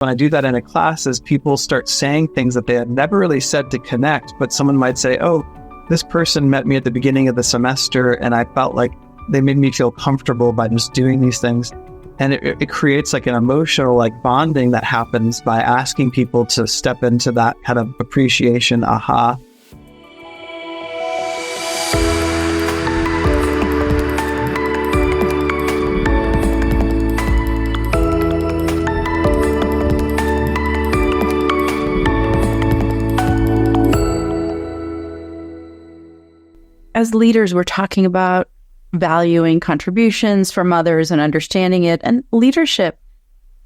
When I do that in a class is people start saying things that they had never really said to connect, but someone might say, oh, this person met me at the beginning of the semester and I felt like they made me feel comfortable by just doing these things. And it creates like an emotional like bonding that happens by asking people to step into that kind of appreciation, aha. As leaders, we're talking about valuing contributions from others and understanding it. And leadership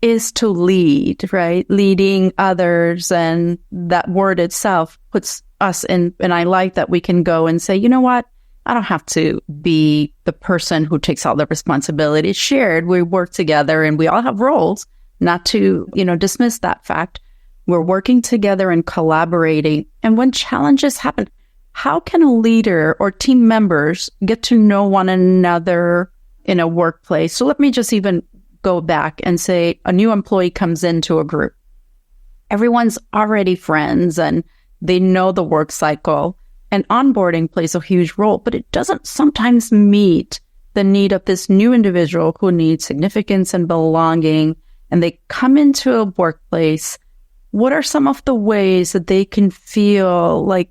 is to lead, right? Leading others. And that word itself puts us in, and I like that we can go and say, you know what? I don't have to be the person who takes all the responsibility. It's shared. We work together and we all have roles, not to, dismiss that fact. We're working together and collaborating. And when challenges happen, how can a leader or team members get to know one another in a workplace? So let me just even go back and say a new employee comes into a group. Everyone's already friends and they know the work cycle, and onboarding plays a huge role, but it doesn't sometimes meet the need of this new individual who needs significance and belonging, and they come into a workplace. What are some of the ways that they can feel like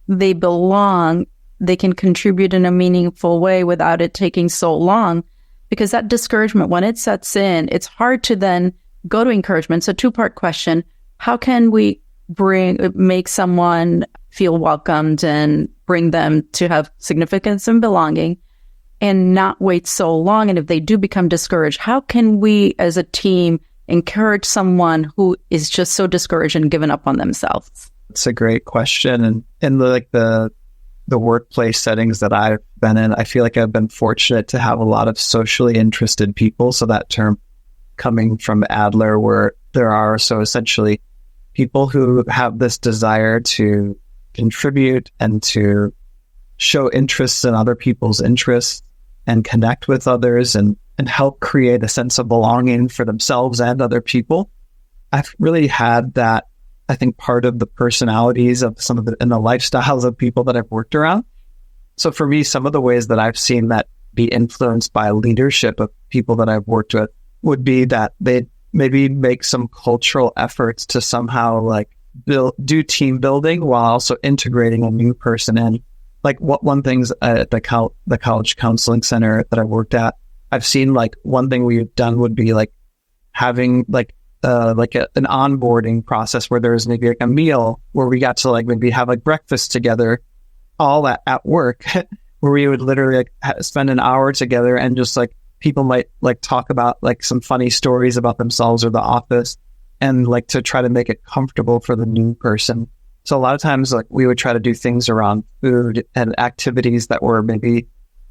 they belong, they can contribute in a meaningful way without it taking so long? Because that discouragement, when it sets in, it's hard to then go to encouragement. So two-part question: how can we make someone feel welcomed and bring them to have significance and belonging and not wait so long? And if they do become discouraged, how can we as a team encourage someone who is just so discouraged and given up on themselves? It's a great question. And in the workplace settings that I've been in, I feel like I've been fortunate to have a lot of socially interested people. So that term coming from Adler, where there are so essentially people who have this desire to contribute and to show interests in other people's interests and connect with others and help create a sense of belonging for themselves and other people. I've really had that, I think, part of the personalities of some of and the lifestyles of people that I've worked around. So for me, some of the ways that I've seen that be influenced by leadership of people that I've worked with would be that they maybe make some cultural efforts to somehow like do team building while also integrating a new person in. Like one things at the college counseling center that I worked at, I've seen like one thing we've done would be like having an onboarding process where there's maybe like a meal where we got to like maybe have like breakfast together all at work where we would literally like spend an hour together and just like people might like talk about like some funny stories about themselves or the office and like to try to make it comfortable for the new person. So a lot of times like we would try to do things around food and activities that were maybe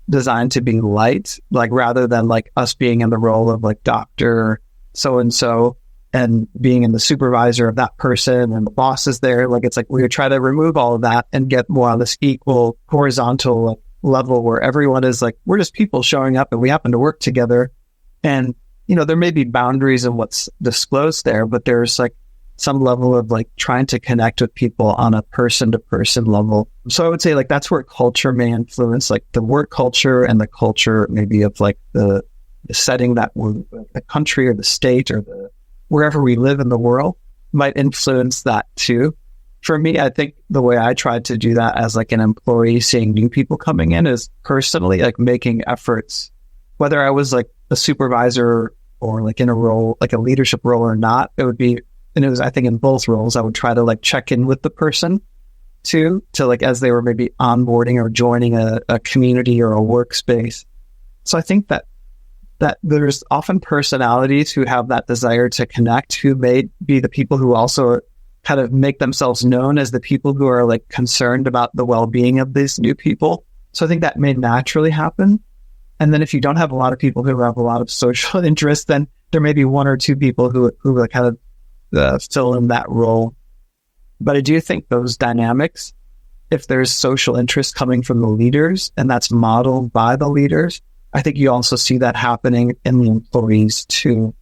designed to be light, like rather than like us being in the role of like doctor so-and-so and being in the supervisor of that person and the boss is there. Like, it's like we would try to remove all of that and get more on this equal horizontal level where everyone is like, we're just people showing up and we happen to work together. And, there may be boundaries in what's disclosed there, but there's like some level of like trying to connect with people on a person to person level. So I would say like that's where culture may influence, like the work culture and the culture maybe of like the setting that we're, the country or the state or wherever we live in the world might influence that too. For me, I think the way I tried to do that as like an employee seeing new people coming in is personally like making efforts, whether I was like a supervisor or like in a role, like a leadership role or not, it would be, and it was, I think in both roles, I would try to like check in with the person too, to like, as they were maybe onboarding or joining a community or a workspace. So I think that there's often personalities who have that desire to connect, who may be the people who also kind of make themselves known as the people who are like concerned about the well-being of these new people. So I think that may naturally happen. And then if you don't have a lot of people who have a lot of social interest, then there may be one or two people who kind of fill in that role. But I do think those dynamics, if there's social interest coming from the leaders and that's modeled by the leaders, I think you also see that happening in the employees too.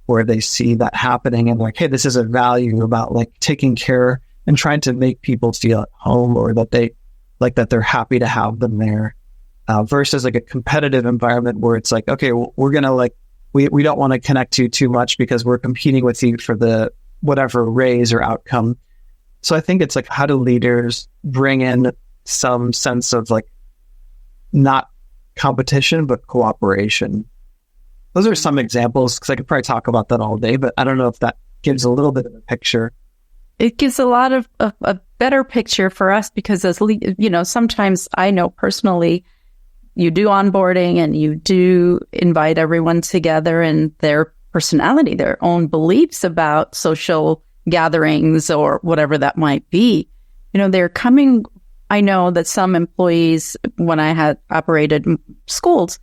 where they see that happening and like, hey, this is a value about like taking care and trying to make people feel at home, or that they're happy to have them there, versus like a competitive environment where it's like, okay, well, we're going to like, we don't want to connect to you too much because we're competing with you for the whatever raise or outcome. So I think it's like, how do leaders bring in some sense of like not competition, but cooperation? Those are some examples, because I could probably talk about that all day, but I don't know if that gives a little bit of a picture. It gives a lot of a better picture for us, because as sometimes I know personally, you do onboarding and you do invite everyone together, and their personality, their own beliefs about social gatherings or whatever that might be, they're coming. I know that some employees, when I had operated schools,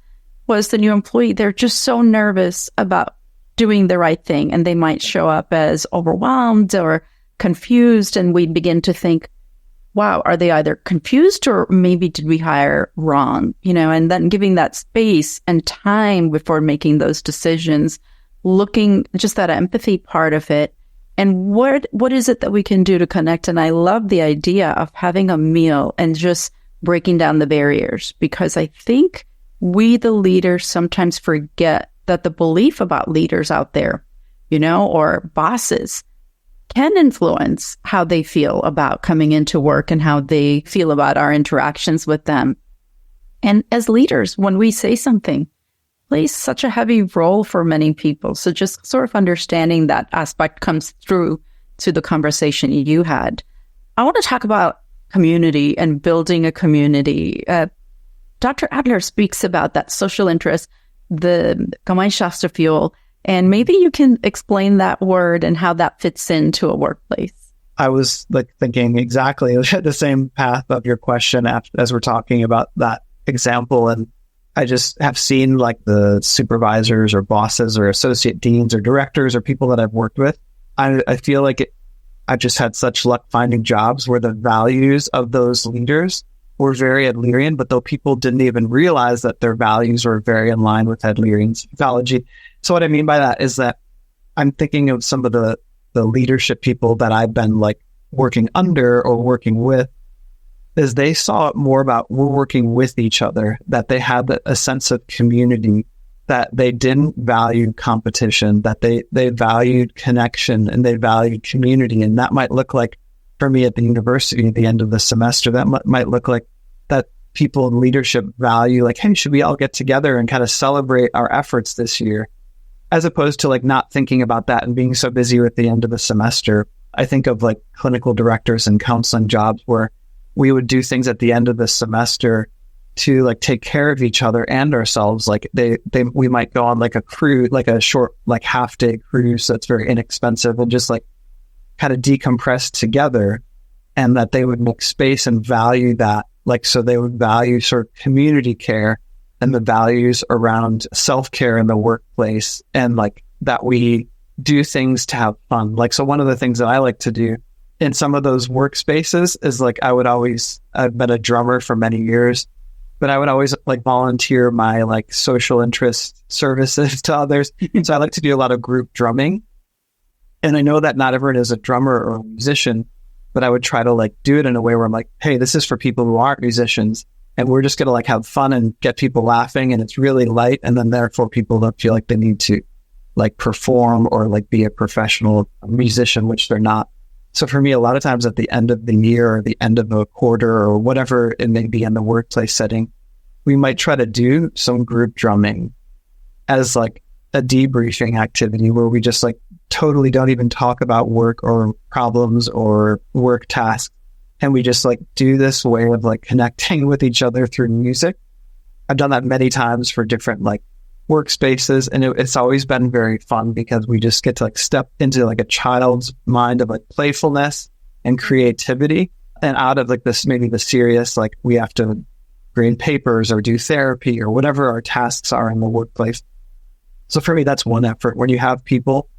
was the new employee, they're just so nervous about doing the right thing, and they might show up as overwhelmed or confused, and we begin to think, wow, are they either confused or maybe did we hire wrong? And then giving that space and time before making those decisions, looking just that empathy part of it, and what is it that we can do to connect? And I love the idea of having a meal and just breaking down the barriers, because I think we, the leaders, sometimes forget that the belief about leaders out there, or bosses, can influence how they feel about coming into work and how they feel about our interactions with them. And as leaders, when we say something, plays such a heavy role for many people. So just sort of understanding that aspect comes through to the conversation you had. I want to talk about community and building a community. Dr. Adler speaks about that social interest, the Gemeinschaftsgefühl, and maybe you can explain that word and how that fits into a workplace. I was like thinking exactly the same path of your question as we're talking about that example. And I just have seen like the supervisors or bosses or associate deans or directors or people that I've worked with. I feel like I just had such luck finding jobs where the values of those leaders were very Adlerian, but though people didn't even realize that their values were very in line with Adlerian psychology. So what I mean by that is that I'm thinking of some of the leadership people that I've been like working under or working with, is they saw it more about we're working with each other, that they had a sense of community, that they didn't value competition, that they valued connection and they valued community. And that might look like, for me at the university at the end of the semester, that might look like that people in leadership value like, hey, should we all get together and kind of celebrate our efforts this year? As opposed to like not thinking about that and being so busy with the end of the semester. I think of like clinical directors and counseling jobs where we would do things at the end of the semester to like take care of each other and ourselves. Like we might go on like a cruise, like a short, like half day cruise that's very inexpensive, and just like kind of decompress together, and that they would make space and value that. Like, so they would value sort of community care and the values around self-care in the workplace, and like that we do things to have fun. Like, so one of the things that I like to do in some of those workspaces is like, I've been a drummer for many years, but I would always like volunteer my like social interest services to others. So I like to do a lot of group drumming. And I know that not everyone is a drummer or a musician, but I would try to like do it in a way where I'm like, hey, this is for people who aren't musicians, and we're just going to like have fun and get people laughing, and it's really light. And then therefore people don't feel like they need to like perform or like be a professional musician, which they're not. So for me, a lot of times at the end of the year or the end of a quarter or whatever it may be in the workplace setting, we might try to do some group drumming as like a debriefing activity where we just like totally don't even talk about work or problems or work tasks. And we just like do this way of like connecting with each other through music. I've done that many times for different like workspaces, and it's always been very fun because we just get to like step into like a child's mind of like playfulness and creativity, and out of like this, maybe the serious, like we have to grade papers or do therapy or whatever our tasks are in the workplace. So for me, that's one effort when you have people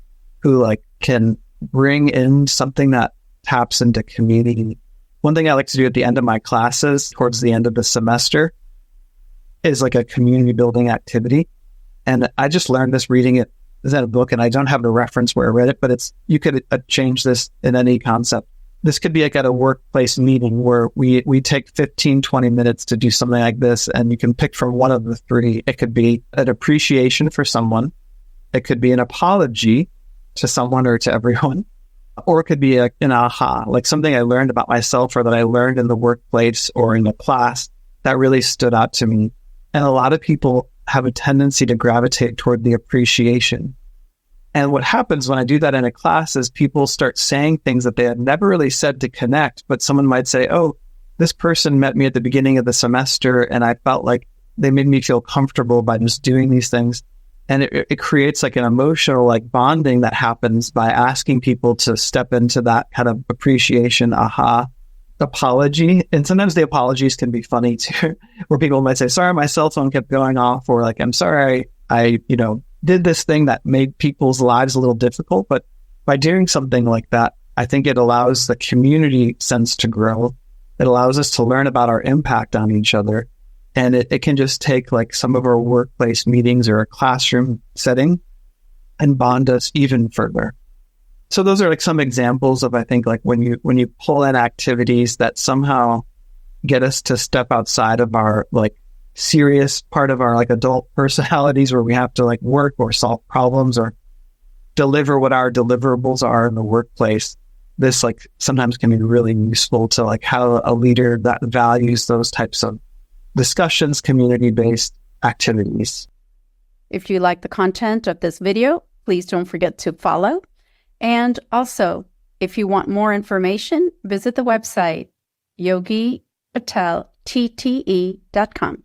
who like can bring in something that taps into community. One thing I like to do at the end of my classes, towards the end of the semester, is like a community building activity. And I just learned this reading it is that a book, and I don't have the reference where I read it, but you could change this in any concept. This could be like at a workplace meeting where we take 15, 20 minutes to do something like this, and you can pick from one of the three. It could be an appreciation for someone. It could be an apology to someone or to everyone. Or it could be an aha, like something I learned about myself or that I learned in the workplace or in the class that really stood out to me. And a lot of people have a tendency to gravitate toward the appreciation. And what happens when I do that in a class is people start saying things that they had never really said to connect, but someone might say, oh, this person met me at the beginning of the semester and I felt like they made me feel comfortable by just doing these things. And it creates like an emotional like bonding that happens by asking people to step into that kind of appreciation, aha, apology. And sometimes the apologies can be funny too, where people might say, sorry, my cell phone kept going off, or like, I'm sorry, I did this thing that made people's lives a little difficult. But by doing something like that, I think it allows the community sense to grow. It allows us to learn about our impact on each other. And it can just take like some of our workplace meetings or a classroom setting and bond us even further. So those are like some examples of, I think, like when you pull in activities that somehow get us to step outside of our like serious part of our like adult personalities where we have to like work or solve problems or deliver what our deliverables are in the workplace. This like sometimes can be really useful to like how a leader that values those types of discussions, community-based activities. If you like the content of this video, please don't forget to follow. And also, if you want more information, visit the website, yogipateltte.com.